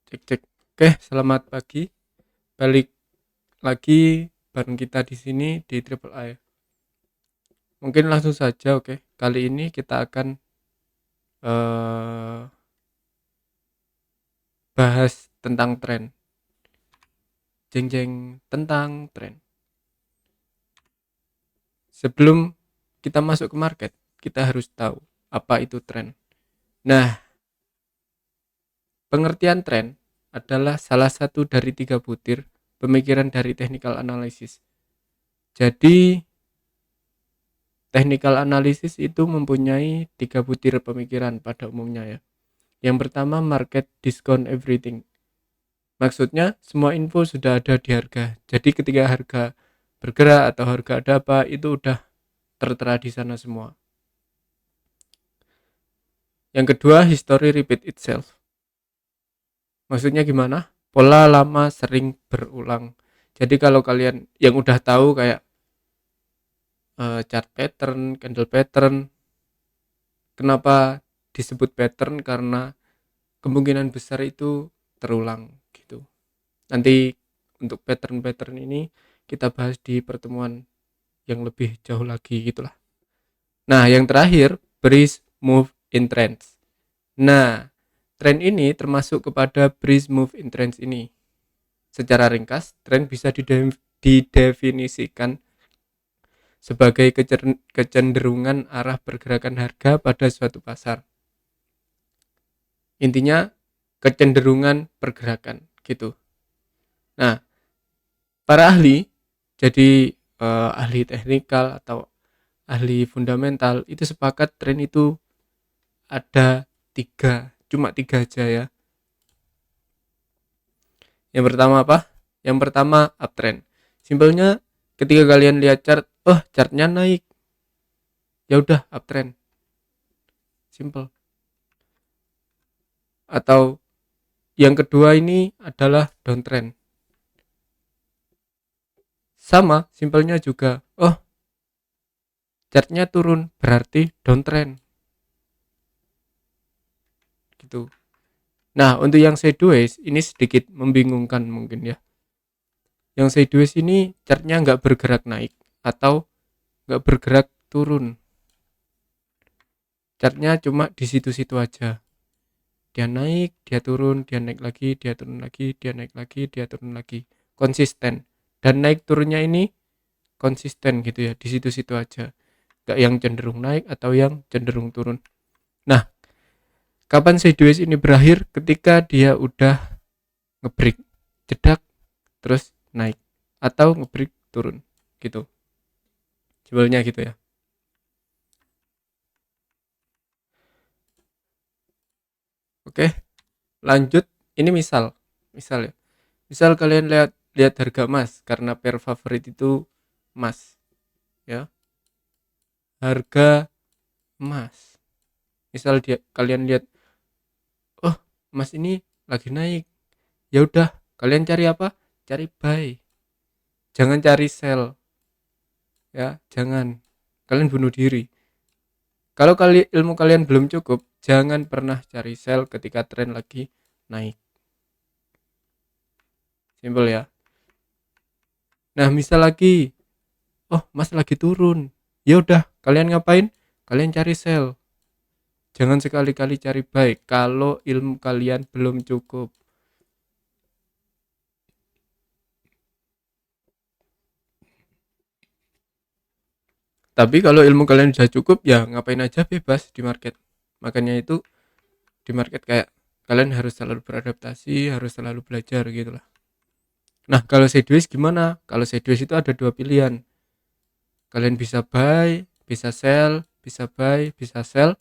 Cek cek. Oke, selamat pagi. Balik lagi bareng kita di sini di Triple A. Mungkin langsung saja, oke. Kali ini kita akan eh, bahas tentang tren. Jeng jeng tentang tren. Sebelum kita masuk ke market, kita harus tahu apa itu tren. Nah, pengertian tren adalah salah satu dari 3 butir pemikiran dari technical analysis. Jadi technical analysis itu mempunyai 3 butir pemikiran pada umumnya ya. Yang pertama, market discount everything. Maksudnya semua info sudah ada di harga. Jadi ketika harga bergerak atau harga ada apa, itu udah tertera di sana semua. Yang kedua, history repeat itself. Maksudnya gimana? Pola lama sering berulang. Jadi kalau kalian yang udah tahu kayak chart pattern, candle pattern, kenapa disebut pattern? Karena kemungkinan besar itu terulang gitu. Nanti untuk pattern-pattern ini kita bahas di pertemuan yang lebih jauh lagi gitulah. Nah, yang terakhir, breeze move in trends. Nah, tren ini termasuk kepada breeze move in trends ini. Secara ringkas, tren bisa didefinisikan sebagai kecenderungan arah pergerakan harga pada suatu pasar. Intinya kecenderungan pergerakan gitu. Nah, para ahli, jadi ahli teknikal atau ahli fundamental itu sepakat tren itu ada 3, cuma 3 aja ya. Yang pertama apa? Yang pertama uptrend. Simpelnya ketika kalian lihat chart, oh chartnya naik, ya udah uptrend. Simple. Atau yang kedua ini adalah downtrend. Sama, simpelnya juga, oh chartnya turun berarti downtrend. Gitu. Nah, untuk yang sideways ini sedikit membingungkan mungkin ya. Yang sideways ini chartnya nggak bergerak naik atau nggak bergerak turun. Chartnya cuma di situ-situ aja. Dia naik, dia turun, dia naik lagi, dia turun lagi, dia naik lagi, dia turun lagi. Konsisten. Dan naik turunnya ini konsisten gitu ya, di situ-situ aja. Gak yang cenderung naik atau yang cenderung turun. Nah, kapan sideways ini berakhir? Ketika dia udah ngebreak, jedak, terus naik. Atau ngebreak, turun. Gitu. Judulnya gitu ya. Oke, lanjut. Ini misal. Misal ya. Misal kalian lihat lihat harga emas karena pair favorit itu emas ya. Harga emas. Misal kalian lihat, oh, emas ini lagi naik. Ya udah, kalian cari apa? Cari buy. Jangan cari sell. Ya, jangan. Kalian bunuh diri. Kalau ilmu kalian belum cukup, jangan pernah cari sell ketika tren lagi naik. Simpel ya. Nah, misal lagi, oh, emas lagi turun. Ya udah, kalian ngapain? Kalian cari sell. Jangan sekali-kali cari buy kalau ilmu kalian belum cukup. Tapi kalau ilmu kalian sudah cukup, ya ngapain aja bebas di market. Makanya itu di market kayak kalian harus selalu beradaptasi, harus selalu belajar gitu lah. Nah, kalau sideways gimana? Kalau sideways itu ada 2 pilihan. Kalian bisa buy, bisa sell, bisa buy, bisa sell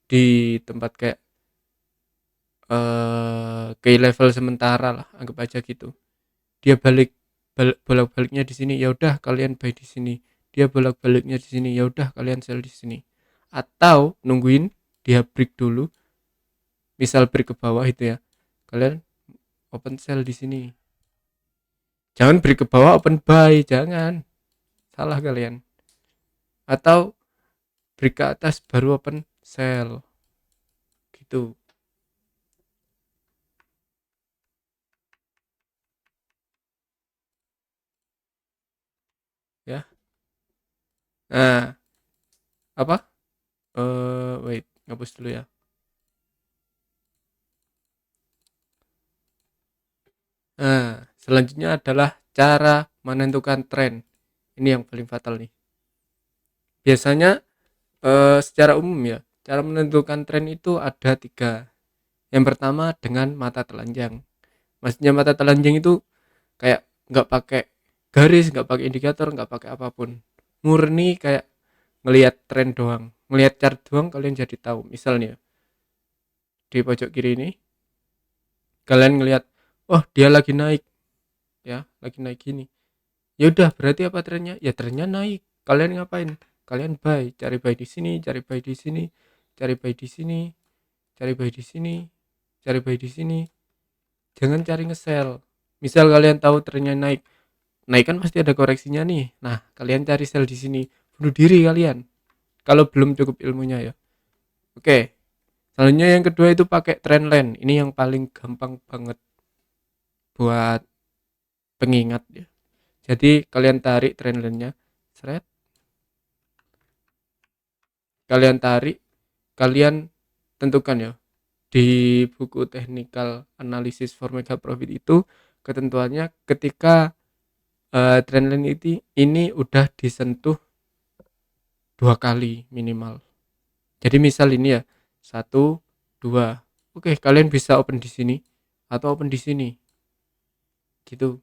di tempat kayak key level sementara lah, anggap aja gitu. Dia bolak-baliknya di sini, ya udah kalian buy di sini. Dia bolak-baliknya di sini, ya udah kalian sell di sini. Atau nungguin dia break dulu, misal break ke bawah itu ya. Kalian open sell di sini. Jangan break ke bawah open buy, jangan. Salah kalian. Atau break ke atas baru open sell. Gitu. ya. Nah, apa? Wait, ngapus dulu ya. Nah, selanjutnya adalah cara menentukan tren. Ini yang paling fatal nih. Biasanya secara umum ya, cara menentukan tren itu ada tiga. Yang pertama dengan mata telanjang. Maksudnya mata telanjang itu kayak nggak pakai garis, nggak pakai indikator, nggak pakai apapun. Murni kayak ngelihat tren doang, ngelihat chart doang kalian jadi tahu. Misalnya di pojok kiri ini kalian ngelihat, oh dia lagi naik, ya lagi naik gini. Ya udah berarti apa trennya? Ya trennya naik. Kalian ngapain? Kalian buy, cari buy di sini, cari buy di sini, cari buy di sini, cari buy di sini, cari buy di sini. Jangan cari nge-sell. Misal kalian tahu trennya naik, naik kan pasti ada koreksinya nih. Nah, kalian cari sell di sini. Bunuh diri kalian. Kalau belum cukup ilmunya ya. Oke. Selanjutnya yang kedua itu pakai trendline. Ini yang paling gampang banget buat pengingat ya. Jadi kalian tarik trendline-nya, seret, kalian tarik, kalian tentukan ya. Di buku Technical Analysis for Mega Profit itu ketentuannya ketika trendline ini udah disentuh 2 kali minimal. Jadi misal ini ya, 1, 2. Oke, kalian bisa open di sini atau open di sini. Gitu.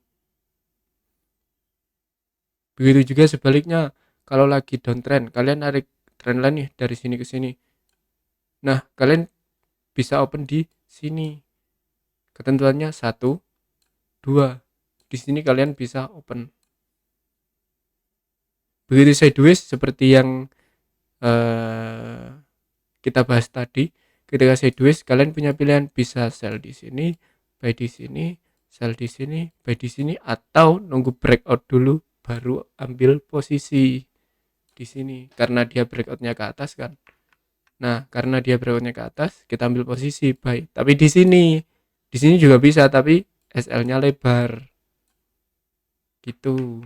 Begitu juga sebaliknya, kalau lagi downtrend, kalian narik trendline nih dari sini ke sini. Nah, kalian bisa open di sini. Ketentuannya 1, 2. Di sini kalian bisa open. Begitu sideways seperti yang eh, kita bahas tadi. Ketika sideways kalian punya pilihan bisa sell di sini, buy di sini, sell di sini, buy di sini, atau nunggu breakout dulu baru ambil posisi di sini karena dia breakoutnya ke atas kan. Nah, karena dia breakoutnya ke atas, kita ambil posisi buy. Tapi di sini juga bisa, tapi SL-nya lebar. Gitu.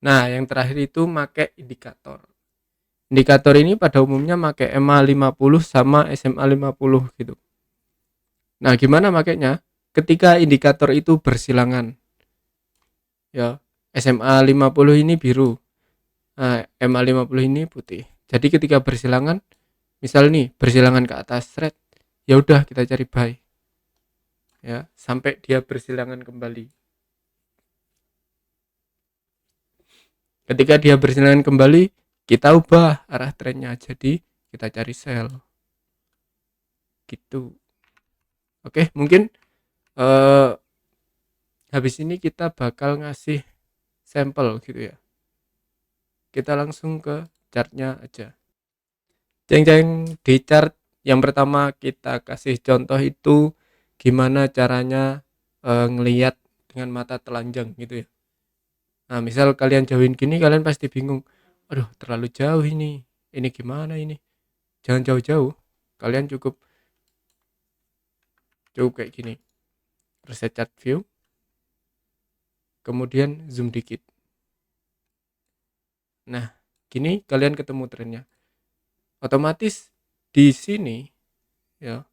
Nah, yang terakhir itu pakai indikator. Indikator ini pada umumnya pakai MA 50 sama SMA 50 gitu. Nah, gimana makanya? Ketika indikator itu bersilangan, ya, SMA 50 ini biru, nah, MA 50 ini putih. Jadi ketika bersilangan, misal nih bersilangan ke atas thread, ya udah kita cari buy, ya, sampai dia bersilangan kembali. Ketika dia bersilangan kembali, kita ubah arah trennya, jadi kita cari sell. Gitu. Oke, mungkin eh, habis ini kita bakal ngasih sampel gitu ya. Kita langsung ke chartnya aja. Ceng-ceng, di chart yang pertama kita kasih contoh itu gimana caranya ngelihat dengan mata telanjang gitu ya. Nah, misal kalian jauhin gini kalian pasti bingung. Aduh, terlalu jauh ini. Ini gimana ini? Jangan jauh-jauh. Kalian cukup kayak gini. Reset chart view, kemudian zoom dikit. Nah, gini kalian ketemu trennya. Otomatis di sini ya,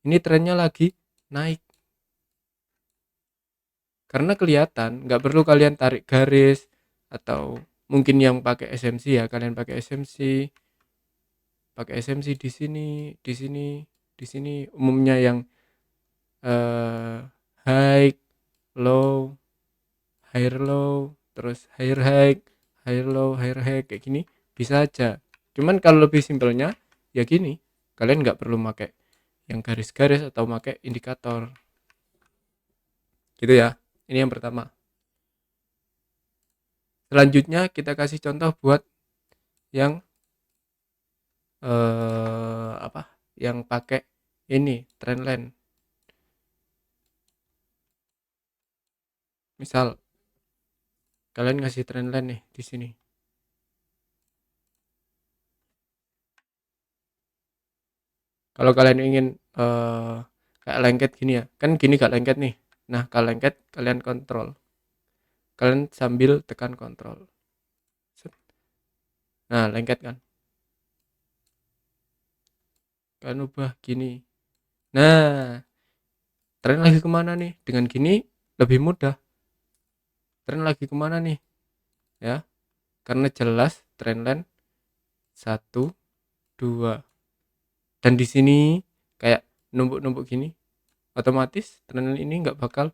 ini trennya lagi naik. Karena kelihatan, nggak perlu kalian tarik garis atau mungkin yang pakai SMC ya, kalian pakai SMC di sini, di sini, di sini umumnya yang eh, high, low, higher low, terus higher high, higher low, higher high kayak gini bisa aja. Cuman kalau lebih simpelnya ya gini, kalian nggak perlu pakai yang garis-garis atau pakai indikator. Gitu ya. Ini yang pertama. Selanjutnya kita kasih contoh buat yang apa? Yang pakai ini trendline. Misal kalian ngasih trendline nih di sini. Kalau kalian ingin kayak lengket gini ya, kan gini gak lengket nih. Nah, kalau lengket kalian kontrol. Kalian sambil tekan kontrol. Nah, lengket kan. Kalian ubah gini. Nah, tren lagi kemana nih? Dengan gini lebih mudah. Tren lagi kemana nih? Ya, karena jelas trendline 1, 2. Dan di sini kayak numpuk-numpuk gini, otomatis trendline ini nggak bakal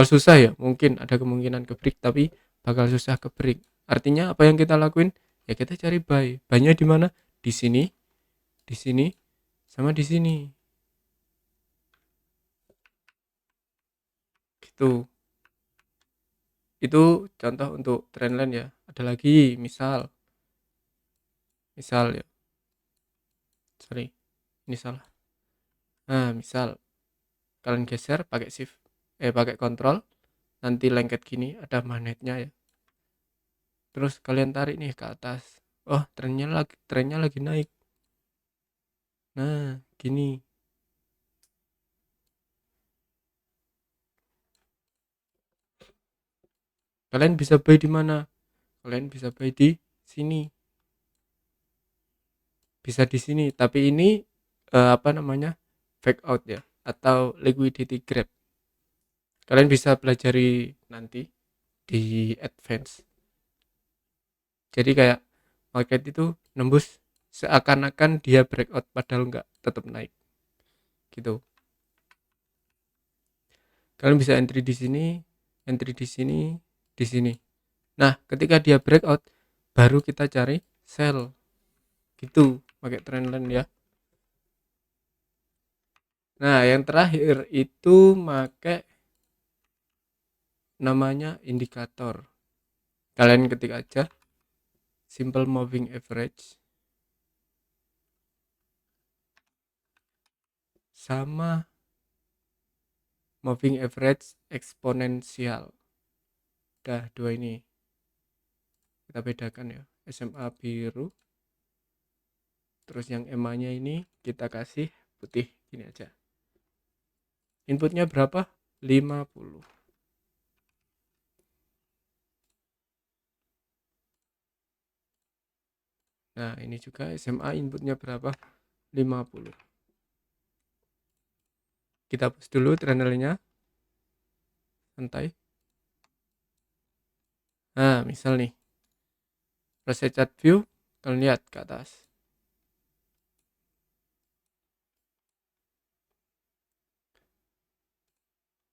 susah ya. Mungkin ada kemungkinan ke break, tapi bakal susah ke break. Artinya apa yang kita lakuin? Ya kita cari buy. Buy-nya di mana? Di sini, di sini, sama di sini. Gitu. Itu contoh untuk trendline ya. Ada lagi misal ya. Sorry, ini salah. Nah, misal kalian geser pakai shift, pakai kontrol, nanti lengket gini ada magnetnya ya. Terus kalian tarik nih ke atas. Oh, trennya lagi naik. Nah, gini. Kalian bisa buy di mana? Kalian bisa buy di sini. Bisa di sini, tapi ini apa namanya? Fake out ya atau liquidity grab. Kalian bisa pelajari nanti di advance. Jadi kayak market itu nembus seakan-akan dia breakout padahal enggak, tetap naik. Gitu. Kalian bisa entry di sini, entry di sini, di sini. Nah, ketika dia breakout baru kita cari sell. Gitu, pakai trendline ya. Nah, yang terakhir itu pakai namanya indikator. Kalian ketik aja simple moving average sama moving average eksponensial. Dah dua ini kita bedakan ya. SMA biru, terus yang EMA nya ini kita kasih putih gini aja. Inputnya berapa? 50. Nah, ini juga SMA inputnya berapa? 50. Kita hapus dulu trendline-nya. Santai. Nah, misal nih. Proses chart view, kalian lihat ke atas.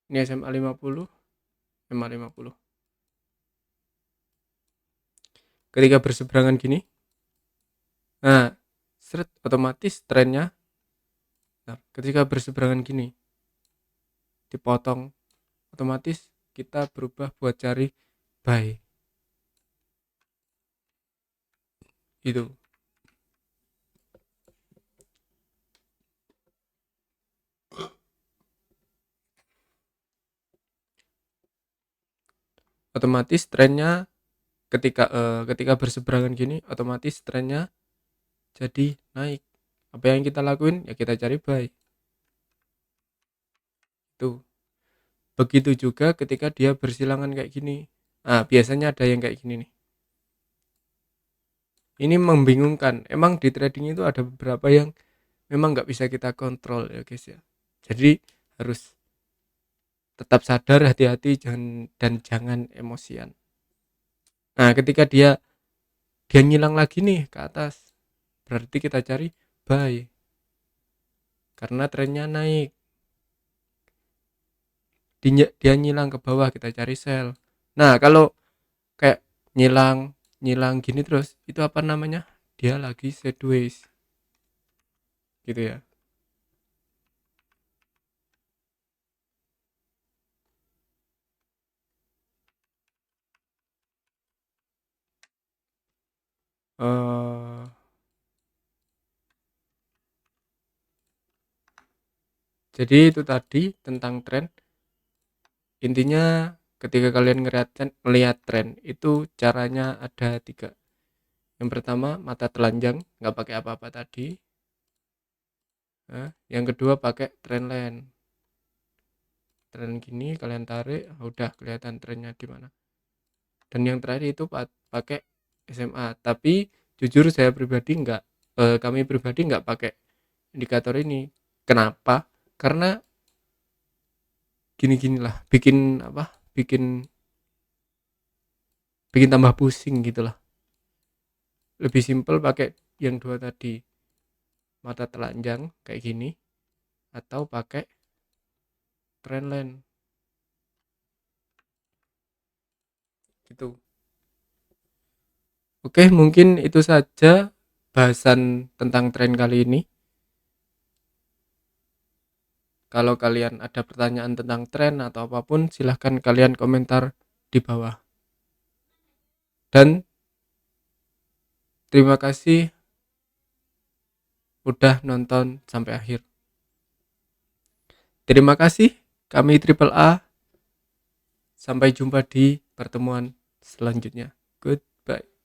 Ini SMA 50, EMA 50. Ketika berseberangan gini, nah, seret otomatis trennya. Nah, ketika berseberangan gini, dipotong, otomatis kita berubah buat cari buy. Itu. Otomatis trennya ketika berseberangan gini, otomatis trennya jadi naik. Apa yang kita lakuin? Ya kita cari buy. Tuh. Begitu juga ketika dia bersilangan kayak gini. Nah, biasanya ada yang kayak gini nih. Ini membingungkan. Emang di trading itu ada beberapa yang memang nggak bisa kita kontrol ya guys ya. Jadi harus tetap sadar, hati-hati, dan jangan emosian. Nah, ketika dia ngilang lagi nih ke atas, berarti kita cari buy karena trennya naik. Dia nyilang ke bawah, kita cari sell. Nah, kalau kayak nyilang nyilang gini terus, itu apa namanya? Dia lagi sideways gitu ya. eh jadi itu tadi tentang tren. Intinya ketika kalian melihat tren itu caranya ada 3. Yang pertama mata telanjang, nggak pakai apa-apa tadi. Nah, yang kedua pakai trendline. tren gini, kalian tarik, udah kelihatan trennya di mana. Dan yang terakhir itu pakai SMA. Tapi jujur saya pribadi kami pribadi nggak pakai indikator ini. Kenapa? Karena gini-ginilah, bikin tambah pusing gitulah. Lebih simpel pakai yang dua tadi, mata telanjang kayak gini, atau pakai trendline gitu. Oke, mungkin itu saja bahasan tentang tren kali ini. Kalau kalian ada pertanyaan tentang tren atau apapun, silahkan kalian komentar di bawah. Dan terima kasih udah nonton sampai akhir. Terima kasih, kami Triple A. Sampai jumpa di pertemuan selanjutnya. Goodbye.